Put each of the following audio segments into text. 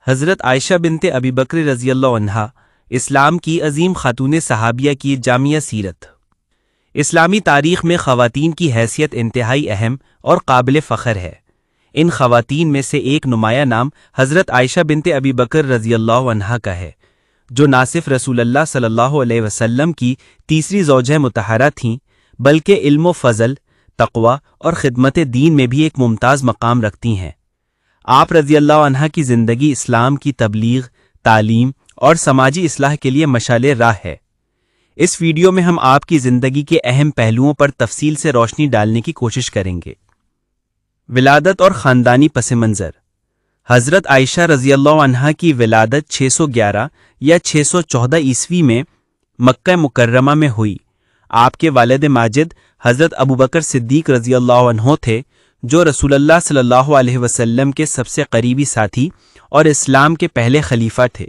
حضرت عائشہ بنت ابی بکر رضی اللہ عنہا اسلام کی عظیم خاتون صحابیہ کی جامعہ سیرت۔ اسلامی تاریخ میں خواتین کی حیثیت انتہائی اہم اور قابل فخر ہے۔ ان خواتین میں سے ایک نمایاں نام حضرت عائشہ بنت ابی بکر رضی اللہ عنہا کا ہے، جو نہ صرف رسول اللہ صلی اللہ علیہ وسلم کی تیسری زوجہ مطہرہ تھیں بلکہ علم و فضل، تقوی اور خدمت دین میں بھی ایک ممتاز مقام رکھتی ہیں۔ آپ رضی اللہ عنہا کی زندگی اسلام کی تبلیغ، تعلیم اور سماجی اصلاح کے لیے مشعل راہ ہے۔ اس ویڈیو میں ہم آپ کی زندگی کے اہم پہلوؤں پر تفصیل سے روشنی ڈالنے کی کوشش کریں گے۔ ولادت اور خاندانی پس منظر۔ حضرت عائشہ رضی اللہ عنہا کی ولادت 611 یا 614 عیسوی میں مکہ مکرمہ میں ہوئی۔ آپ کے والد ماجد حضرت ابوبکر صدیق رضی اللہ عنہ تھے، جو رسول اللہ صلی اللہ علیہ وسلم کے سب سے قریبی ساتھی اور اسلام کے پہلے خلیفہ تھے۔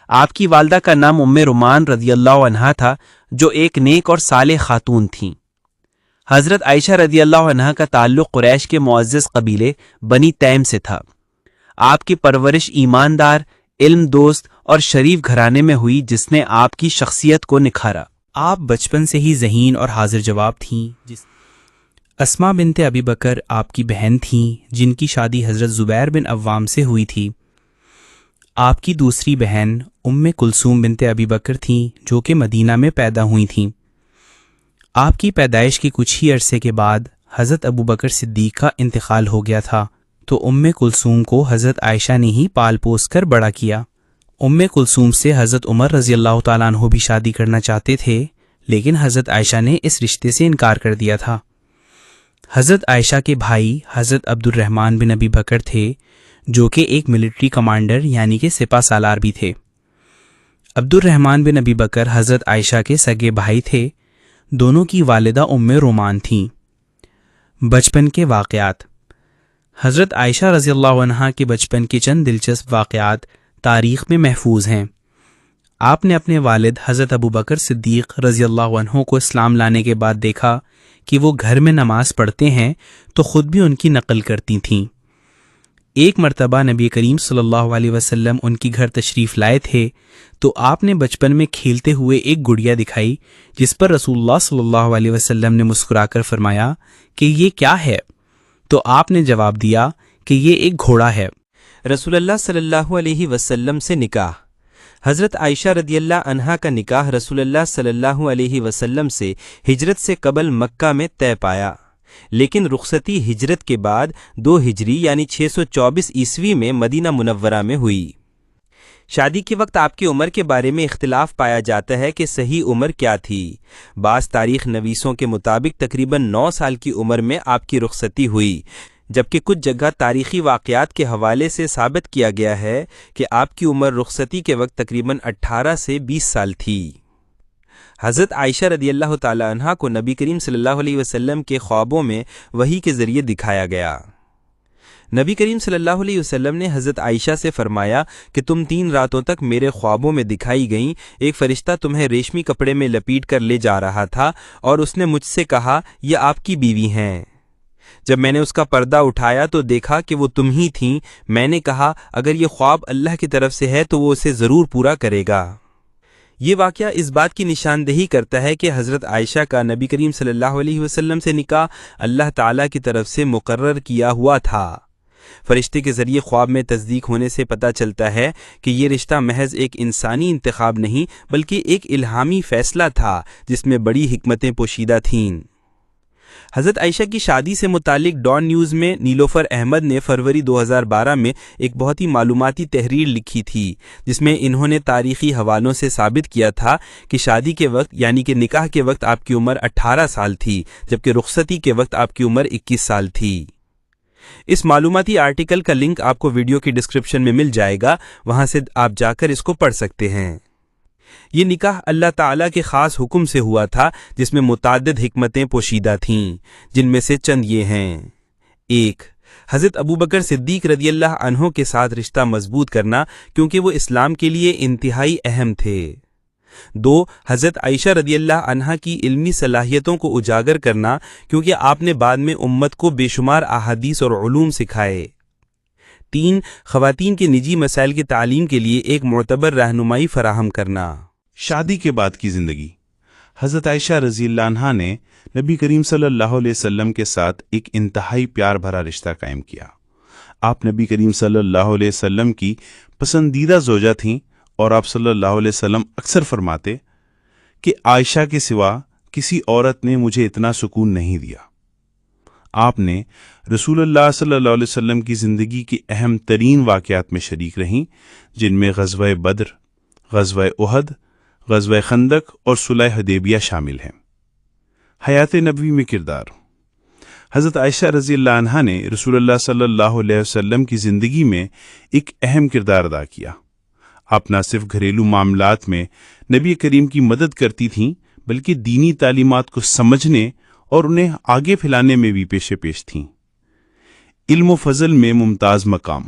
آپ کی والدہ کا نام ام رومان رضی اللہ عنہا تھا، جو ایک نیک اور صالح خاتون تھیں۔ حضرت عائشہ رضی اللہ عنہا کا تعلق قریش کے معزز قبیلے بنی تیم سے تھا۔ آپ کی پرورش ایماندار، علم دوست اور شریف گھرانے میں ہوئی، جس نے آپ کی شخصیت کو نکھارا۔ آپ بچپن سے ہی ذہین اور حاضر جواب تھیں۔ اسماء بنت ابی بکر آپ کی بہن تھیں، جن کی شادی حضرت زبیر بن عوام سے ہوئی تھی۔ آپ کی دوسری بہن ام کلثوم بنت ابی بکر تھیں، جو کہ مدینہ میں پیدا ہوئی تھیں۔ آپ کی پیدائش کے کچھ ہی عرصے کے بعد حضرت ابوبکر صدیق کا انتقال ہو گیا تھا، تو ام کلثوم کو حضرت عائشہ نے ہی پال پوس کر بڑا کیا۔ ام کلثوم سے حضرت عمر رضی اللہ تعالیٰ عنہ بھی شادی کرنا چاہتے تھے، لیکن حضرت عائشہ نے اس رشتے سے انکار کر دیا تھا۔ حضرت عائشہ کے بھائی حضرت عبد الرحمن بن ابی بکر تھے، جو کہ ایک ملٹری کمانڈر یعنی کہ سپہ سالار بھی تھے۔ عبد الرحمن بن ابی بکر حضرت عائشہ کے سگے بھائی تھے۔ دونوں کی والدہ ام رومان تھیں۔ بچپن کے واقعات۔ حضرت عائشہ رضی اللہ عنہا کے بچپن کے چند دلچسپ واقعات تاریخ میں محفوظ ہیں۔ آپ نے اپنے والد حضرت ابوبکر صدیق رضی اللہ عنہ کو اسلام لانے کے بعد دیکھا کہ وہ گھر میں نماز پڑھتے ہیں، تو خود بھی ان کی نقل کرتی تھیں۔ ایک مرتبہ نبی کریم صلی اللہ علیہ وسلم ان کی گھر تشریف لائے تھے، تو آپ نے بچپن میں کھیلتے ہوئے ایک گڑیا دکھائی، جس پر رسول اللہ صلی اللہ علیہ وسلم نے مسکرا کر فرمایا کہ یہ کیا ہے؟ تو آپ نے جواب دیا کہ یہ ایک گھوڑا ہے۔ رسول اللہ صلی اللہ علیہ وسلم سے نکاح۔ حضرت عائشہ رضی اللہ عنہا کا نکاح رسول اللہ صلی اللہ علیہ وسلم سے ہجرت سے قبل مکہ میں طے پایا، لیکن رخصتی ہجرت کے بعد 2 ہجری یعنی 624 عیسوی میں مدینہ منورہ میں ہوئی۔ شادی کے وقت آپ کی عمر کے بارے میں اختلاف پایا جاتا ہے کہ صحیح عمر کیا تھی۔ بعض تاریخ نویسوں کے مطابق تقریباً 9 سال کی عمر میں آپ کی رخصتی ہوئی، جبکہ کچھ جگہ تاریخی واقعات کے حوالے سے ثابت کیا گیا ہے کہ آپ کی عمر رخصتی کے وقت تقریباً 18 سے 20 سال تھی۔ حضرت عائشہ رضی اللہ تعالی عنہا کو نبی کریم صلی اللہ علیہ وسلم کے خوابوں میں وحی کے ذریعے دکھایا گیا۔ نبی کریم صلی اللہ علیہ وسلم نے حضرت عائشہ سے فرمایا کہ تم 3 راتوں تک میرے خوابوں میں دکھائی گئیں۔ ایک فرشتہ تمہیں ریشمی کپڑے میں لپیٹ کر لے جا رہا تھا، اور اس نے مجھ سے کہا یہ آپ کی بیوی ہیں۔ جب میں نے اس کا پردہ اٹھایا تو دیکھا کہ وہ تم ہی تھیں۔ میں نے کہا اگر یہ خواب اللہ کی طرف سے ہے تو وہ اسے ضرور پورا کرے گا۔ یہ واقعہ اس بات کی نشاندہی کرتا ہے کہ حضرت عائشہ کا نبی کریم صلی اللہ علیہ وسلم سے نکاح اللہ تعالیٰ کی طرف سے مقرر کیا ہوا تھا۔ فرشتے کے ذریعے خواب میں تصدیق ہونے سے پتہ چلتا ہے کہ یہ رشتہ محض ایک انسانی انتخاب نہیں بلکہ ایک الہامی فیصلہ تھا، جس میں بڑی حکمتیں پوشیدہ تھیں۔ حضرت عائشہ کی شادی سے متعلق ڈان نیوز میں نیلوفر احمد نے فروری 2012 میں ایک بہت ہی معلوماتی تحریر لکھی تھی، جس میں انہوں نے تاریخی حوالوں سے ثابت کیا تھا کہ شادی کے وقت یعنی کہ نکاح کے وقت آپ کی عمر 18 سال تھی، جبکہ رخصتی کے وقت آپ کی عمر 21 سال تھی۔ اس معلوماتی آرٹیکل کا لنک آپ کو ویڈیو کی ڈسکرپشن میں مل جائے گا، وہاں سے آپ جا کر اس کو پڑھ سکتے ہیں۔ یہ نکاح اللہ تعالیٰ کے خاص حکم سے ہوا تھا، جس میں متعدد حکمتیں پوشیدہ تھیں، جن میں سے چند یہ ہیں۔ 1. حضرت ابوبکر صدیق رضی اللہ عنہ کے ساتھ رشتہ مضبوط کرنا، کیونکہ وہ اسلام کے لیے انتہائی اہم تھے۔ 2. حضرت عائشہ رضی اللہ عنہا کی علمی صلاحیتوں کو اجاگر کرنا، کیونکہ آپ نے بعد میں امت کو بے شمار احادیث اور علوم سکھائے۔ 3. خواتین کے نجی مسائل کی تعلیم کے لیے ایک معتبر رہنمائی فراہم کرنا۔ شادی کے بعد کی زندگی۔ حضرت عائشہ رضی اللہ عنہا نے نبی کریم صلی اللہ علیہ وسلم کے ساتھ ایک انتہائی پیار بھرا رشتہ قائم کیا۔ آپ نبی کریم صلی اللہ علیہ وسلم کی پسندیدہ زوجہ تھیں اور آپ صلی اللہ علیہ وسلم اکثر فرماتے کہ عائشہ کے سوا کسی عورت نے مجھے اتنا سکون نہیں دیا۔ آپ نے رسول اللہ صلی اللہ علیہ وسلم کی زندگی کے اہم ترین واقعات میں شریک رہیں، جن میں غزوہ بدر، غزوہ احد، غزوہ خندق اور صلح حدیبیہ شامل ہیں۔ حیات نبوی میں کردار۔ حضرت عائشہ رضی اللہ عنہا نے رسول اللہ صلی اللہ علیہ وسلم کی زندگی میں ایک اہم کردار ادا کیا۔ آپ نہ صرف گھریلو معاملات میں نبی کریم کی مدد کرتی تھیں، بلکہ دینی تعلیمات کو سمجھنے اور انہیں آگے پھیلانے میں بھی پیش تھیں۔ علم و فضل میں ممتاز مقام۔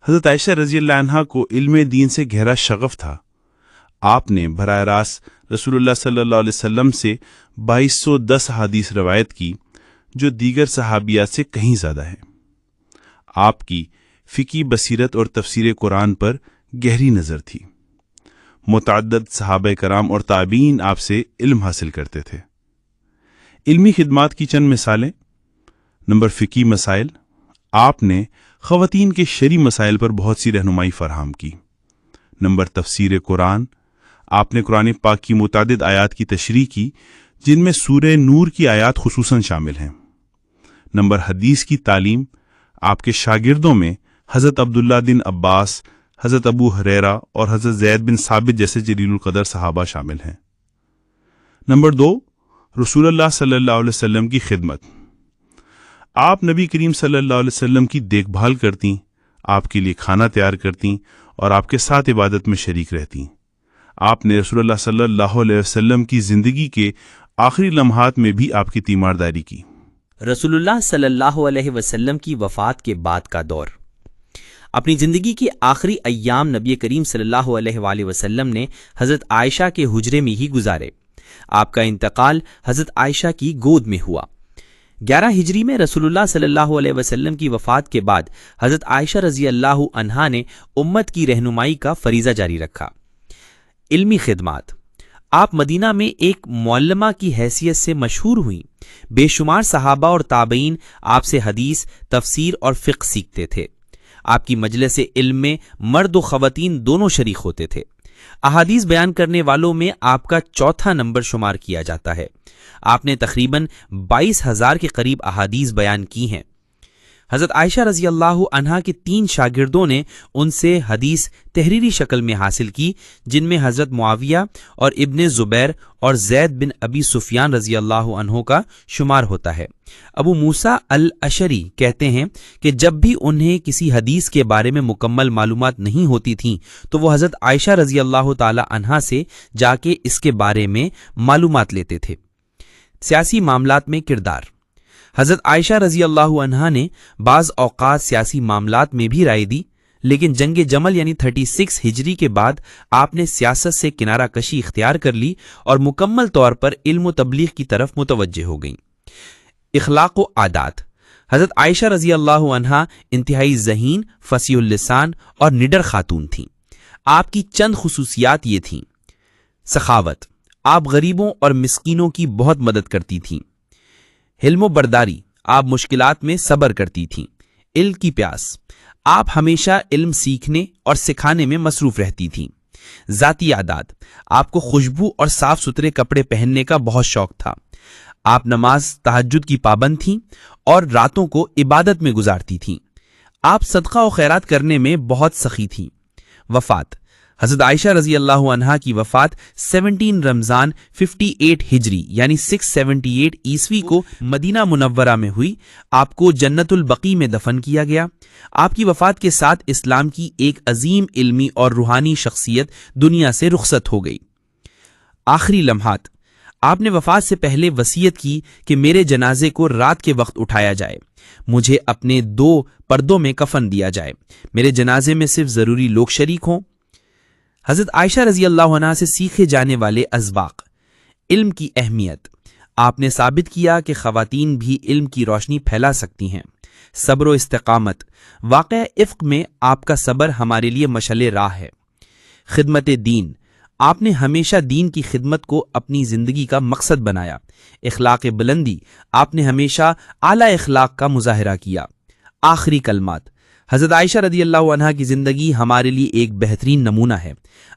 حضرت عائشہ رضی اللہ عنہا کو علم دین سے گہرا شغف تھا۔ آپ نے براہ راست رسول اللہ صلی اللہ علیہ وسلم سے 2210 حدیث روایت کی، جو دیگر صحابیات سے کہیں زیادہ ہے۔ آپ کی فقہی بصیرت اور تفسیر قرآن پر گہری نظر تھی۔ متعدد صحابہ کرام اور تابعین آپ سے علم حاصل کرتے تھے۔ علمی خدمات کی چند مثالیں۔ نمبر فقہی مسائل۔ آپ نے خواتین کے شرعی مسائل پر بہت سی رہنمائی فراہم کی۔ نمبر تفسیر قرآن۔ آپ نے قرآن پاک کی متعدد آیات کی تشریح کی، جن میں سورہ نور کی آیات خصوصاً شامل ہیں۔ نمبر حدیث کی تعلیم۔ آپ کے شاگردوں میں حضرت عبداللہ بن عباس، حضرت ابو ہریرہ اور حضرت زید بن ثابت جیسے جلیل القدر صحابہ شامل ہیں۔ نمبر 2، رسول اللہ صلی اللہ علیہ وسلم کی خدمت۔ آپ نبی کریم صلی اللہ علیہ وسلم کی دیکھ بھال کرتیں، آپ کے لیے کھانا تیار کرتیں اور آپ کے ساتھ عبادت میں شریک رہتیں۔ آپ نے رسول اللہ صلی اللہ علیہ وسلم کی زندگی کے آخری لمحات میں بھی آپ کی تیمارداری کی۔ رسول اللہ صلی اللہ علیہ وسلم کی وفات کے بعد کا دور۔ اپنی زندگی کے آخری ایام نبی کریم صلی اللہ علیہ وآلہ وسلم نے حضرت عائشہ کے حجرے میں ہی گزارے۔ آپ کا انتقال حضرت عائشہ کی گود میں ہوا۔ 11 ہجری میں رسول اللہ صلی اللہ علیہ وسلم کی وفات کے بعد حضرت عائشہ رضی اللہ عنہا نے امت کی رہنمائی کا فریضہ جاری رکھا۔ علمی خدمات۔ آپ مدینہ میں ایک معلمہ کی حیثیت سے مشہور ہوئیں۔ بے شمار صحابہ اور تابعین آپ سے حدیث، تفسیر اور فقہ سیکھتے تھے۔ آپ کی مجلس علم میں مرد و خواتین دونوں شریک ہوتے تھے۔ احادیث بیان کرنے والوں میں آپ کا چوتھا نمبر شمار کیا جاتا ہے۔ آپ نے تقریباً 22,000 کے قریب احادیث بیان کی ہیں۔ حضرت عائشہ رضی اللہ عنہا کے 3 شاگردوں نے ان سے حدیث تحریری شکل میں حاصل کی، جن میں حضرت معاویہ اور ابن زبیر اور زید بن ابی سفیان رضی اللہ عنہ کا شمار ہوتا ہے۔ ابو موسیٰ الاشعری کہتے ہیں کہ جب بھی انہیں کسی حدیث کے بارے میں مکمل معلومات نہیں ہوتی تھیں تو وہ حضرت عائشہ رضی اللہ تعالی عنہا سے جا کے اس کے بارے میں معلومات لیتے تھے۔ سیاسی معاملات میں کردار۔ حضرت عائشہ رضی اللہ عنہا نے بعض اوقات سیاسی معاملات میں بھی رائے دی، لیکن جنگ جمل یعنی 36 ہجری کے بعد آپ نے سیاست سے کنارہ کشی اختیار کر لی اور مکمل طور پر علم و تبلیغ کی طرف متوجہ ہو گئیں۔ اخلاق و عادات۔ حضرت عائشہ رضی اللہ عنہا انتہائی ذہین، فصیح اللسان اور نڈر خاتون تھیں۔ آپ کی چند خصوصیات یہ تھیں: سخاوت، آپ غریبوں اور مسکینوں کی بہت مدد کرتی تھیں۔ حلم و برداری، آپ مشکلات میں صبر کرتی تھیں۔ علم کی پیاس، آپ ہمیشہ علم سیکھنے اور سکھانے میں مصروف رہتی تھیں۔ ذاتی عادات، آپ کو خوشبو اور صاف ستھرے کپڑے پہننے کا بہت شوق تھا۔ آپ نماز تہجد کی پابند تھیں اور راتوں کو عبادت میں گزارتی تھیں۔ آپ صدقہ و خیرات کرنے میں بہت سخی تھیں۔ وفات۔ حضرت عائشہ رضی اللہ عنہا کی وفات 17 رمضان 58 ہجری یعنی 678 عیسوی کو مدینہ منورہ میں ہوئی۔ آپ کو جنت البقیع میں دفن کیا گیا۔ آپ کی وفات کے ساتھ اسلام کی ایک عظیم علمی اور روحانی شخصیت دنیا سے رخصت ہو گئی۔ آخری لمحات۔ آپ نے وفات سے پہلے وصیت کی کہ میرے جنازے کو رات کے وقت اٹھایا جائے، مجھے اپنے 2 پردوں میں کفن دیا جائے، میرے جنازے میں صرف ضروری لوگ شریک ہوں۔ حضرت عائشہ رضی اللہ عنہا سے سیکھے جانے والے اسباق۔ علم کی اہمیت۔ آپ نے ثابت کیا کہ خواتین بھی علم کی روشنی پھیلا سکتی ہیں۔ صبر و استقامت، واقعہ افق میں آپ کا صبر ہمارے لیے مشعل راہ ہے۔ خدمت دین، آپ نے ہمیشہ دین کی خدمت کو اپنی زندگی کا مقصد بنایا۔ اخلاق بلندی، آپ نے ہمیشہ اعلیٰ اخلاق کا مظاہرہ کیا۔ آخری کلمات، حضرت عائشہ رضی اللہ عنہا کی زندگی ہمارے لیے ایک بہترین نمونہ ہے۔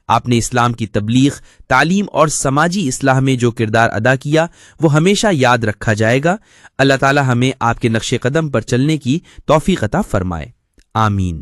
آپ نے اسلام کی تبلیغ، تعلیم اور سماجی اصلاح میں جو کردار ادا کیا وہ ہمیشہ یاد رکھا جائے گا۔ اللہ تعالی ہمیں آپ کے نقش قدم پر چلنے کی توفیق عطا فرمائے، آمین۔